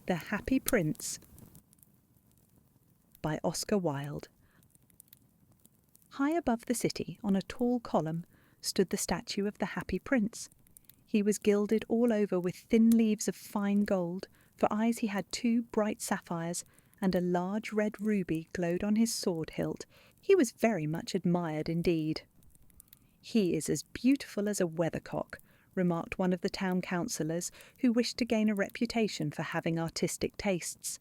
The Happy Prince by Oscar Wilde. High above the city, on a tall column, stood the statue of the Happy Prince. He was gilded all over with thin leaves of fine gold. For eyes he had 2 bright sapphires, and a large red ruby glowed on his sword hilt. He was very much admired indeed. "He is as beautiful as a weathercock," remarked one of the town councillors, who wished to gain a reputation for having artistic tastes.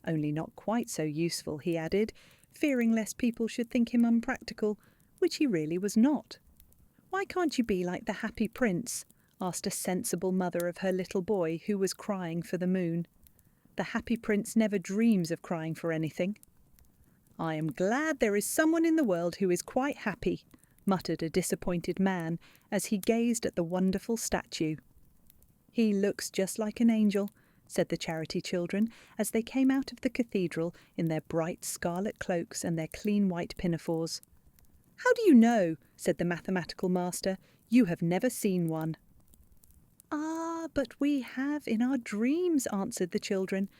"Only not quite so useful," he added, fearing lest people should think him unpractical, which he really was not. "Why can't you be like the Happy Prince?" asked a sensible mother of her little boy who was crying for the moon. "The Happy Prince never dreams of crying for anything." "I am glad there is someone in the world who is quite happy," muttered a disappointed man as he gazed at the wonderful statue. "He looks just like an angel," said the charity children as they came out of the cathedral in their bright scarlet cloaks and their clean white pinafores. "How do you know?" said the mathematical master. "You have never seen one." "Ah, but we have in our dreams," answered the children,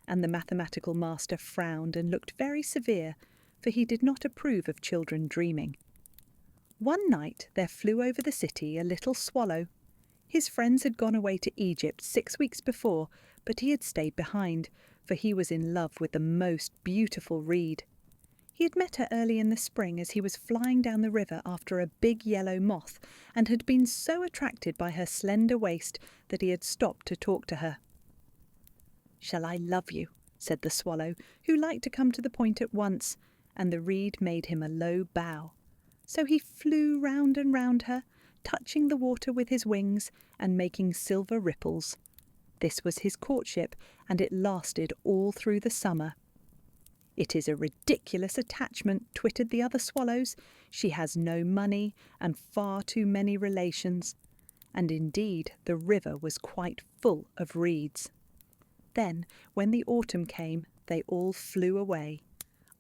and the mathematical master frowned and looked very severe, for he did not approve of children dreaming. One night there flew over the city a little swallow. His friends had gone away to Egypt 6 weeks before, but he had stayed behind, for he was in love with the most beautiful reed. He had met her early in the spring as he was flying down the river after a big yellow moth, and had been so attracted by her slender waist that he had stopped to talk to her. "Shall I love you?" said the swallow, who liked to come to the point at once, and the reed made him a low bow. So he flew round and round her, touching the water with his wings and making silver ripples. This was his courtship, and it lasted all through the summer. "It is a ridiculous attachment," twittered the other swallows. "She has no money and far too many relations." And indeed the river was quite full of reeds. Then, when the autumn came, they all flew away.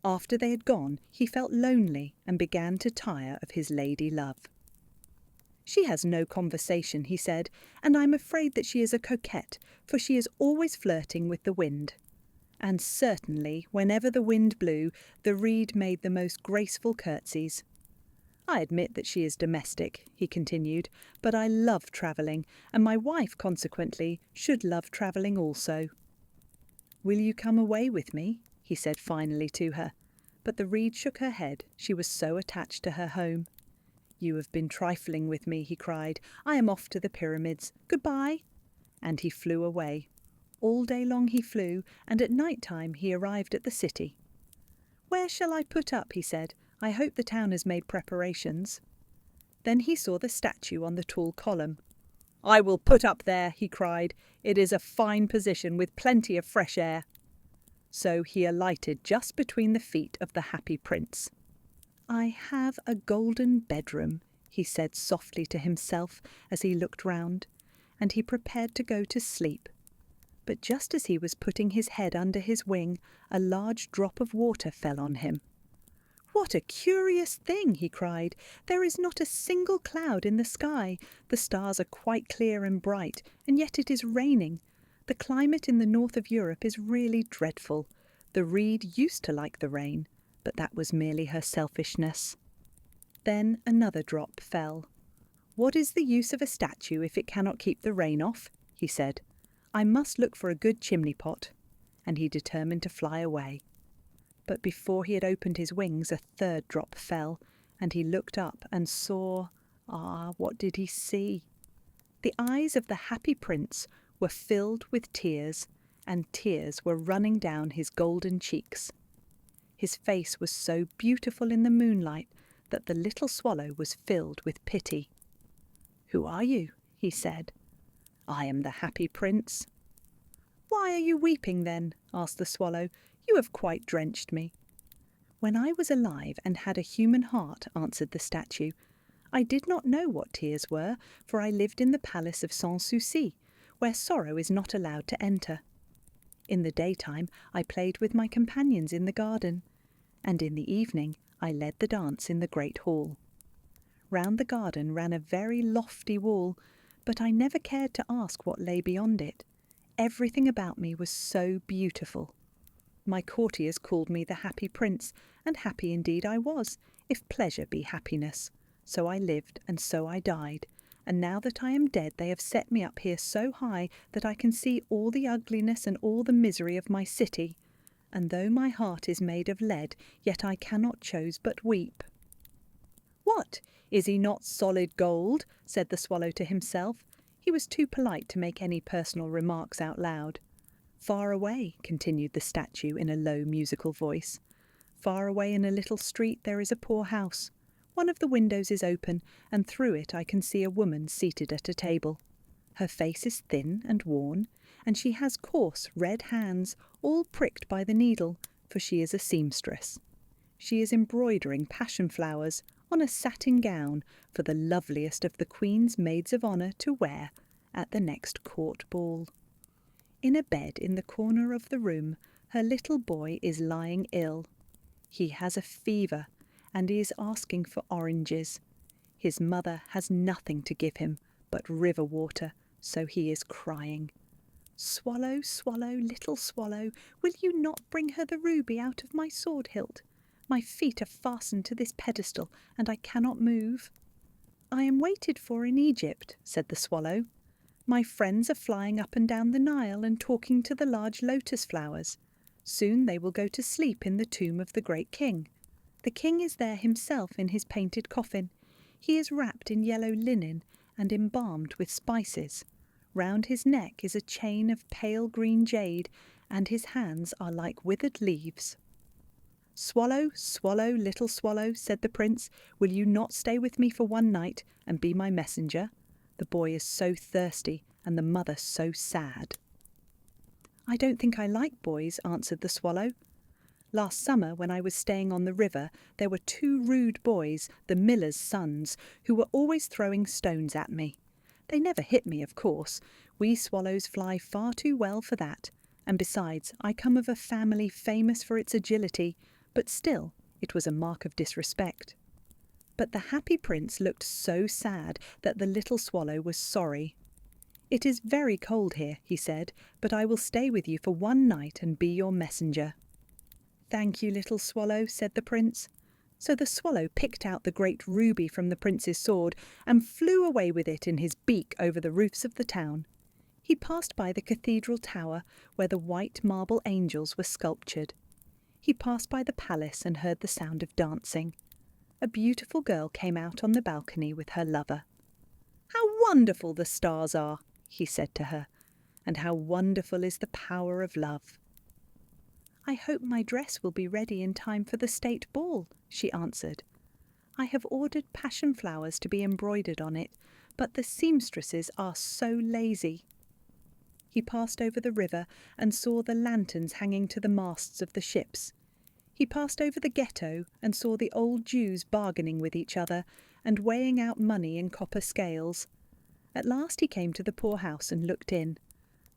After they had gone, he felt lonely and began to tire of his lady love. "She has no conversation," he said, "and I'm afraid that she is a coquette, for she is always flirting with the wind." And certainly, whenever the wind blew, the reed made the most graceful curtsies. "I admit that she is domestic," he continued, "but I love travelling, and my wife, consequently, should love travelling also." "Will you come away with me?" he said finally to her. But the reed shook her head, she was so attached to her home. "You have been trifling with me," he cried. "I am off to the pyramids. Goodbye." And he flew away. All day long he flew, and at night time he arrived at the city. "Where shall I put up?" he said. "I hope the town has made preparations." Then he saw the statue on the tall column. "I will put up there," he cried. "It is a fine position with plenty of fresh air." So he alighted just between the feet of the Happy Prince. "I have a golden bedroom," he said softly to himself as he looked round, and he prepared to go to sleep. But just as he was putting his head under his wing, a large drop of water fell on him. "What a curious thing!" he cried. "There is not a single cloud in the sky. The stars are quite clear and bright, and yet it is raining. The climate in the north of Europe is really dreadful. The reed used to like the rain, but that was merely her selfishness." Then another drop fell. "What is the use of a statue if it cannot keep the rain off?" he said. "I must look for a good chimney pot." And he determined to fly away. But before he had opened his wings, a third drop fell, and he looked up and saw— what did he see? The eyes of the Happy Prince were filled with tears, and tears were running down his golden cheeks. His face was so beautiful in the moonlight that the little swallow was filled with pity. "Who are you?" he said. "I am the Happy Prince." "Why are you weeping then?" asked the swallow. "You have quite drenched me." "When I was alive and had a human heart," answered the statue, "I did not know what tears were, for I lived in the palace of Sans Souci, where sorrow is not allowed to enter. In the daytime I played with my companions in the garden, and in the evening I led the dance in the great hall. Round the garden ran a very lofty wall, but I never cared to ask what lay beyond it. everything about me was so beautiful. My courtiers called me the Happy Prince, and happy indeed I was, if pleasure be happiness. So I lived, and so I died, and now that I am dead they have set me up here so high that I can see all the ugliness and all the misery of my city, and though my heart is made of lead, yet I cannot choose but weep." "What, is he not solid gold?" said the swallow to himself. He was too polite to make any personal remarks out loud. "Far away," continued the statue in a low musical voice, "far away in a little street there is a poor house. One of the windows is open, and through it I can see a woman seated at a table. Her face is thin and worn, and she has coarse red hands, all pricked by the needle, for she is a seamstress. She is embroidering passion flowers on a satin gown for the loveliest of the Queen's maids of honour to wear at the next court ball. In a bed in the corner of the room, her little boy is lying ill. He has a fever, and he is asking for oranges. His mother has nothing to give him but river water, so he is crying. Swallow, swallow, little swallow, will you not bring her the ruby out of my sword hilt? My feet are fastened to this pedestal, and I cannot move." "I am waited for in Egypt," said the swallow. "My friends are flying up and down the Nile and talking to the large lotus flowers. Soon they will go to sleep in the tomb of the great king. The king is there himself in his painted coffin. He is wrapped in yellow linen and embalmed with spices. Round his neck is a chain of pale green jade, and his hands are like withered leaves." "Swallow, swallow, little swallow," said the prince, "will you not stay with me for one night and be my messenger? The boy is so thirsty, and the mother so sad." "I don't think I like boys," answered the swallow. "Last summer, when I was staying on the river, there were 2 rude boys, the miller's sons, who were always throwing stones at me. They never hit me, of course. We swallows fly far too well for that, and besides, I come of a family famous for its agility, but still it was a mark of disrespect." But the Happy Prince looked so sad that the little swallow was sorry. "It is very cold here," he said, "but I will stay with you for one night and be your messenger." "Thank you, little swallow," said the prince. So the swallow picked out the great ruby from the prince's sword and flew away with it in his beak over the roofs of the town. He passed by the cathedral tower where the white marble angels were sculptured. He passed by the palace and heard the sound of dancing. A beautiful girl came out on the balcony with her lover. "How wonderful the stars are," he said to her, "and how wonderful is the power of love." "I hope my dress will be ready in time for the state ball," she answered. "I have ordered passion flowers to be embroidered on it, but the seamstresses are so lazy." He passed over the river and saw the lanterns hanging to the masts of the ships. He passed over the ghetto and saw the old Jews bargaining with each other and weighing out money in copper scales. At last he came to the poorhouse and looked in.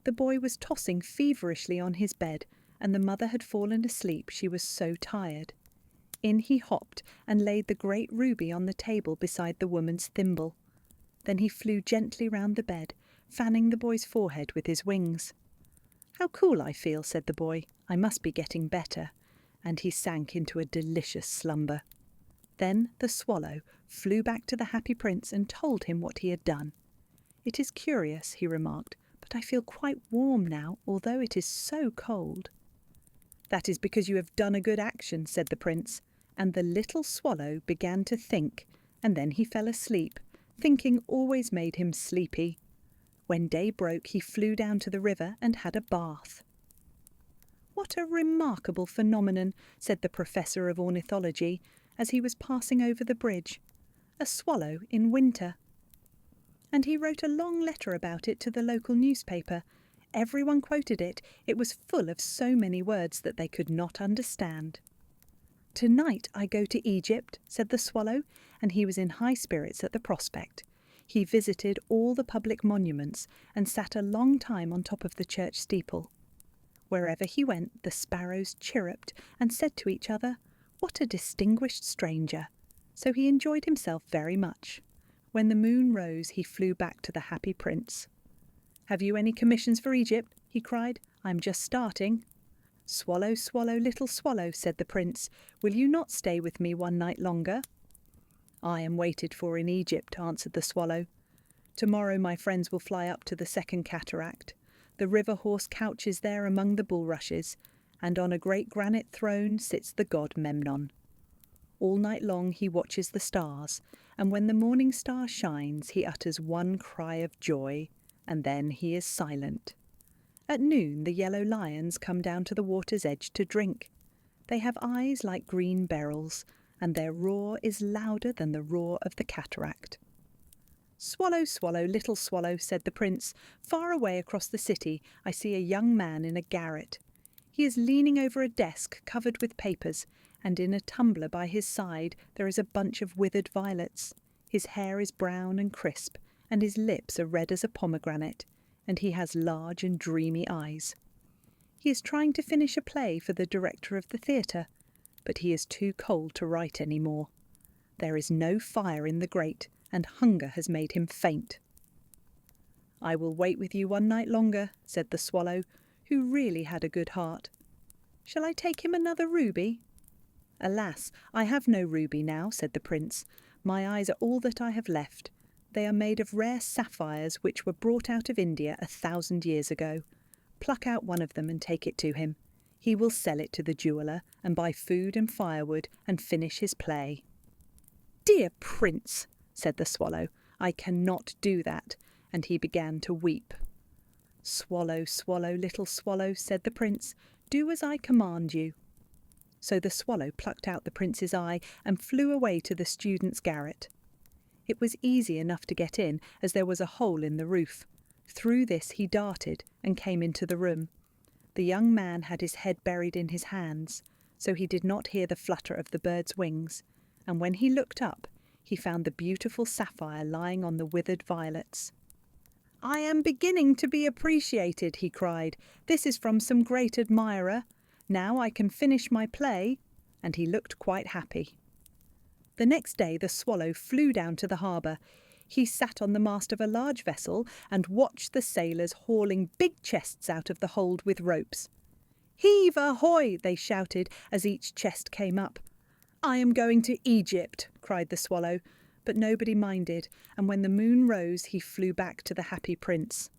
The boy was tossing feverishly on his bed, and the mother had fallen asleep, she was so tired. In he hopped and laid the great ruby on the table beside the woman's thimble. Then he flew gently round the bed, fanning the boy's forehead with his wings. "How cool I feel," said the boy. "I must be getting better." And he sank into a delicious slumber. Then the swallow flew back to the Happy Prince and told him what he had done. "It is curious," he remarked, "but I feel quite warm now, although it is so cold." "That is because you have done a good action," said the prince, and the little swallow began to think, and then he fell asleep. Thinking always made him sleepy. When day broke, he flew down to the river and had a bath. "What a remarkable phenomenon," said the professor of ornithology, as he was passing over the bridge. "A swallow in winter." And he wrote a long letter about it to the local newspaper. Everyone quoted it. It was full of so many words that they could not understand. "Tonight I go to Egypt," said the swallow, and he was in high spirits at the prospect. He visited all the public monuments and sat a long time on top of the church steeple. Wherever he went, the sparrows chirruped and said to each other, "What a distinguished stranger!" So he enjoyed himself very much. When the moon rose, he flew back to the Happy Prince. "Have you any commissions for Egypt?" he cried. "I'm just starting." "Swallow, swallow, little swallow," said the prince, "will you not stay with me one night longer?" "I am waited for in Egypt," answered the swallow. "Tomorrow my friends will fly up to the second cataract. The river horse couches there among the bulrushes, and on a great granite throne sits the god Memnon. All night long he watches the stars, and when the morning star shines he utters one cry of joy, and then he is silent. At noon the yellow lions come down to the water's edge to drink. They have eyes like green beryls, and their roar is louder than the roar of the cataract." "Swallow, swallow, little swallow," said the prince, "far away across the city I see a young man in a garret. He is leaning over a desk covered with papers, and in a tumbler by his side there is a bunch of withered violets. His hair is brown and crisp, and his lips are red as a pomegranate, and he has large and dreamy eyes. He is trying to finish a play for the director of the theatre, but he is too cold to write any more. There is no fire in the grate, and hunger has made him faint." "I will wait with you one night longer," said the swallow, who really had a good heart. "Shall I take him another ruby?" "Alas, I have no ruby now," said the prince. "My eyes are all that I have left. They are made of rare sapphires which were brought out of India 1,000 years ago. Pluck out one of them and take it to him. He will sell it to the jeweller and buy food and firewood and finish his play." "Dear prince," said the swallow, "I cannot do that," and he began to weep. "Swallow, swallow, little swallow," said the prince, "do as I command you." So the swallow plucked out the prince's eye and flew away to the student's garret. It was easy enough to get in, as there was a hole in the roof. Through this he darted and came into the room. The young man had his head buried in his hands, so he did not hear the flutter of the bird's wings, and when he looked up, he found the beautiful sapphire lying on the withered violets. "I am beginning to be appreciated," he cried. "This is from some great admirer. Now I can finish my play," and he looked quite happy. The next day the swallow flew down to the harbour. He sat on the mast of a large vessel and watched the sailors hauling big chests out of the hold with ropes. "Heave ahoy!" they shouted as each chest came up. "I am going to Egypt," cried the swallow, but nobody minded, and when the moon rose he flew back to the happy prince.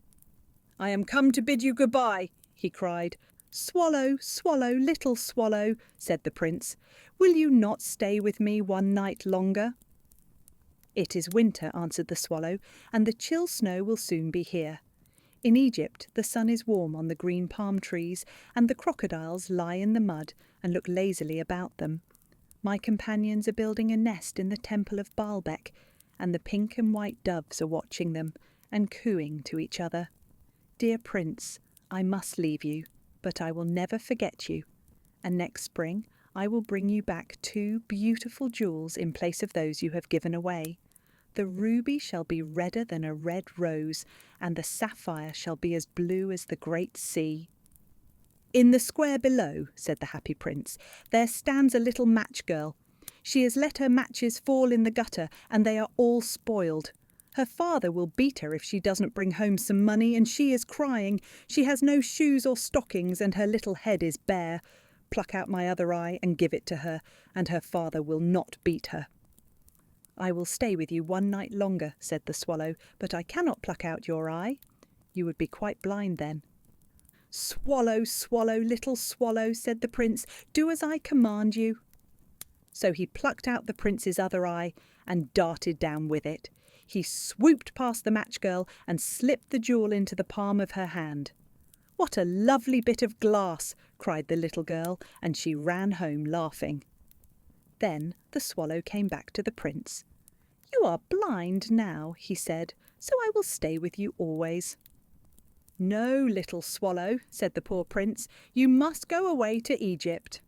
"I am come to bid you goodbye," he cried. "Swallow, swallow, little swallow," said the prince, "will you not stay with me one night longer?" "It is winter," answered the swallow, "and the chill snow will soon be here. In Egypt the sun is warm on the green palm trees, and the crocodiles lie in the mud and look lazily about them. My companions are building a nest in the temple of Baalbec, and the pink and white doves are watching them and cooing to each other. Dear prince, I must leave you, but I will never forget you, and next spring I will bring you back 2 beautiful jewels in place of those you have given away. The ruby shall be redder than a red rose, and the sapphire shall be as blue as the great sea." "In the square below," said the happy prince, "there stands a little match girl. She has let her matches fall in the gutter, and they are all spoiled. Her father will beat her if she doesn't bring home some money, and she is crying. She has no shoes or stockings, and her little head is bare. Pluck out my other eye and give it to her, and her father will not beat her." "I will stay with you one night longer," said the swallow, "but I cannot pluck out your eye. You would be quite blind then." "Swallow, swallow, little swallow," said the prince, "do as I command you." So he plucked out the prince's other eye and darted down with it. He swooped past the match girl and slipped the jewel into the palm of her hand. "What a lovely bit of glass!" cried the little girl, and she ran home laughing. Then the swallow came back to the prince. "You are blind now," he said, "so I will stay with you always." "No, little swallow," said the poor prince, "you must go away to Egypt."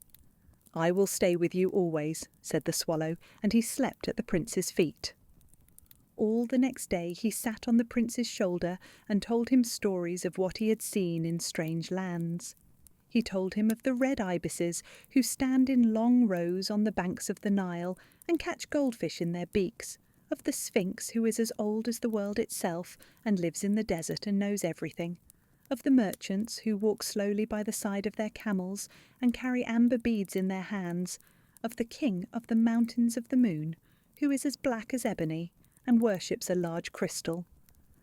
"I will stay with you always," said the swallow, and he slept at the prince's feet. All the next day he sat on the prince's shoulder and told him stories of what he had seen in strange lands. He told him of the red ibises who stand in long rows on the banks of the Nile and catch goldfish in their beaks, of the Sphinx, who is as old as the world itself and lives in the desert and knows everything, of the merchants who walk slowly by the side of their camels and carry amber beads in their hands, of the king of the mountains of the moon, who is as black as ebony and worships a large crystal,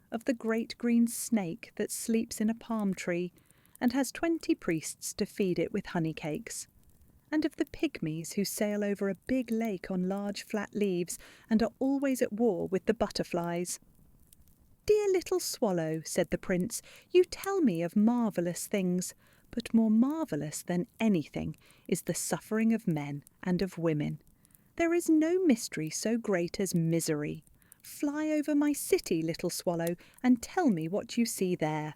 of the great green snake that sleeps in a palm tree and has 20 priests to feed it with honey cakes, and of the pygmies who sail over a big lake on large flat leaves and are always at war with the butterflies. "Dear little swallow," said the prince, "you tell me of marvellous things, but more marvellous than anything is the suffering of men and of women. There is no mystery so great as misery. Fly over my city, little swallow, and tell me what you see there."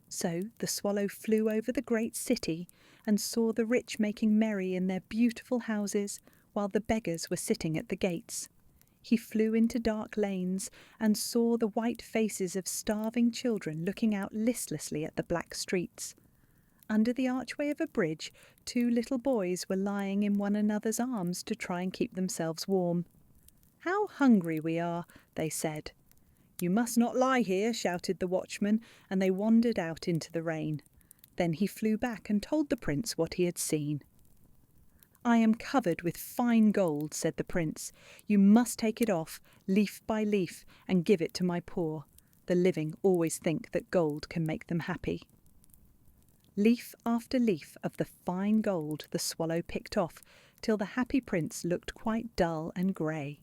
So the swallow flew over the great city and saw the rich making merry in their beautiful houses, while the beggars were sitting at the gates. He flew into dark lanes and saw the white faces of starving children looking out listlessly at the black streets. Under the archway of a bridge, 2 little boys were lying in one another's arms to try and keep themselves warm. "How hungry we are," they said. "You must not lie here," shouted the watchman, and they wandered out into the rain. Then he flew back and told the prince what he had seen. "I am covered with fine gold," said the prince. "You must take it off, leaf by leaf, and give it to my poor. The living always think that gold can make them happy." Leaf after leaf of the fine gold the swallow picked off, till the happy prince looked quite dull and grey.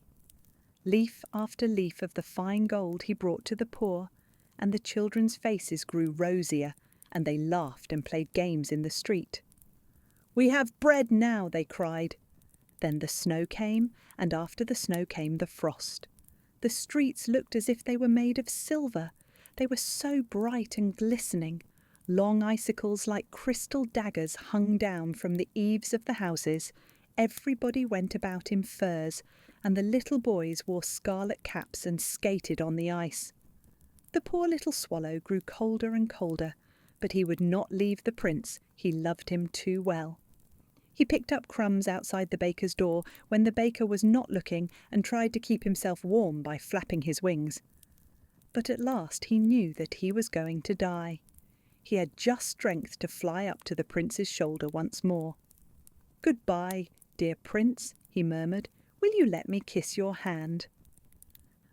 Leaf after leaf of the fine gold he brought to the poor, and the children's faces grew rosier, and they laughed and played games in the street. "We have bread now," they cried. Then the snow came, and after the snow came the frost. The streets looked as if they were made of silver. They were so bright and glistening. Long icicles like crystal daggers hung down from the eaves of the houses. Everybody went about in furs, and the little boys wore scarlet caps and skated on the ice. The poor little swallow grew colder and colder, but he would not leave the prince. He loved him too well. He picked up crumbs outside the baker's door when the baker was not looking and tried to keep himself warm by flapping his wings. But at last he knew that he was going to die. He had just strength to fly up to the prince's shoulder once more. "Goodbye, dear prince," he murmured. "Will you let me kiss your hand?"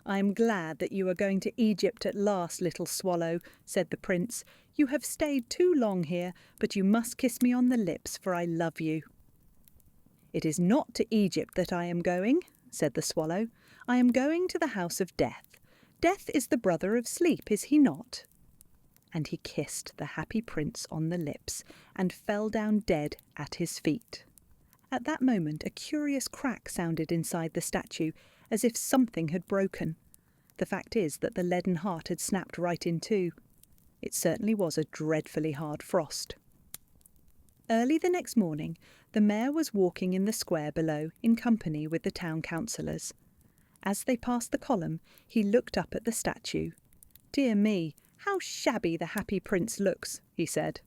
"I am glad that you are going to Egypt at last, little swallow," said the prince. "You have stayed too long here, but you must kiss me on the lips, for I love you." "It is not to Egypt that I am going," said the swallow. "I am going to the house of Death. Death is the brother of Sleep, is he not?" And he kissed the happy prince on the lips and fell down dead at his feet. At that moment a curious crack sounded inside the statue, as if something had broken. The fact is that the leaden heart had snapped right in two. It certainly was a dreadfully hard frost. Early the next morning, the mayor was walking in the square below in company with the town councillors. As they passed the column, he looked up at the statue. "Dear me, how shabby the happy prince looks," he said.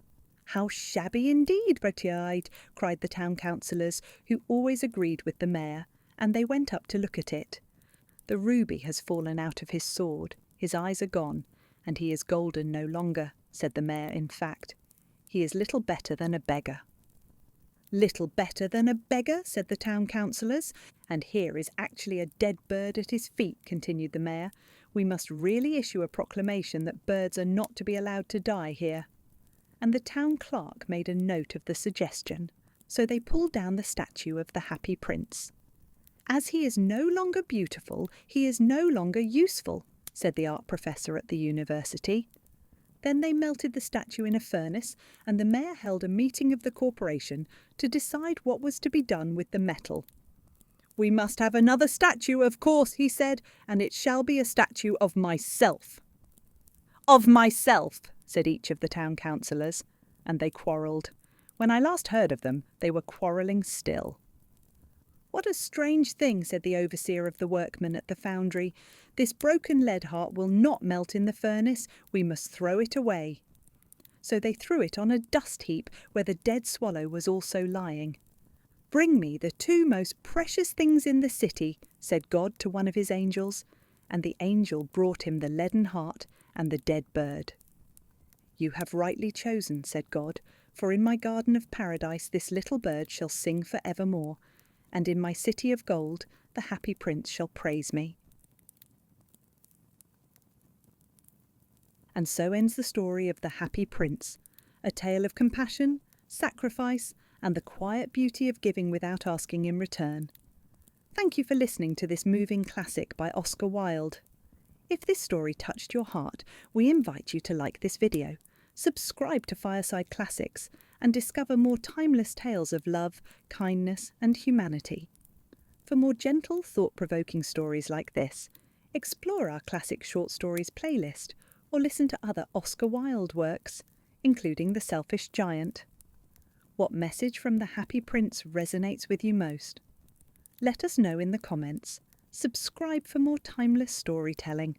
"How shabby indeed, Perched," cried the town councillors, who always agreed with the mayor, and they went up to look at it. "The ruby has fallen out of his sword, his eyes are gone, and he is golden no longer," said the mayor in fact. "He is little better than a beggar." "Little better than a beggar," said the town councillors, "and here is actually a dead bird at his feet," continued the mayor. "We must really issue a proclamation that birds are not to be allowed to die here." And the town clerk made a note of the suggestion. So they pulled down the statue of the happy prince. "As he is no longer beautiful, he is no longer useful," said the art professor at the university. Then they melted the statue in a furnace, and the mayor held a meeting of the corporation to decide what was to be done with the metal. "We must have another statue, of course," he said, "and it shall be a statue of myself." "Of myself," said each of the town councillors, and they quarrelled. When I last heard of them, they were quarrelling still. "What a strange thing," said the overseer of the workmen at the foundry. "This broken lead heart will not melt in the furnace. We must throw it away." So they threw it on a dust heap where the dead swallow was also lying. "Bring me the two most precious things in the city," said God to one of his angels, and the angel brought him the leaden heart and the dead bird. "You have rightly chosen," said God, "for in my garden of paradise this little bird shall sing for evermore, and in my city of gold the happy prince shall praise me." And so ends the story of The Happy Prince, a tale of compassion, sacrifice, and the quiet beauty of giving without asking in return. Thank you for listening to this moving classic by Oscar Wilde. If this story touched your heart, we invite you to like this video, subscribe to Fireside Classics, and discover more timeless tales of love, kindness, and humanity. For more gentle, thought-provoking stories like this, explore our Classic Short Stories playlist or listen to other Oscar Wilde works, including The Selfish Giant. What message from The Happy Prince resonates with you most? Let us know in the comments. Subscribe for more timeless storytelling.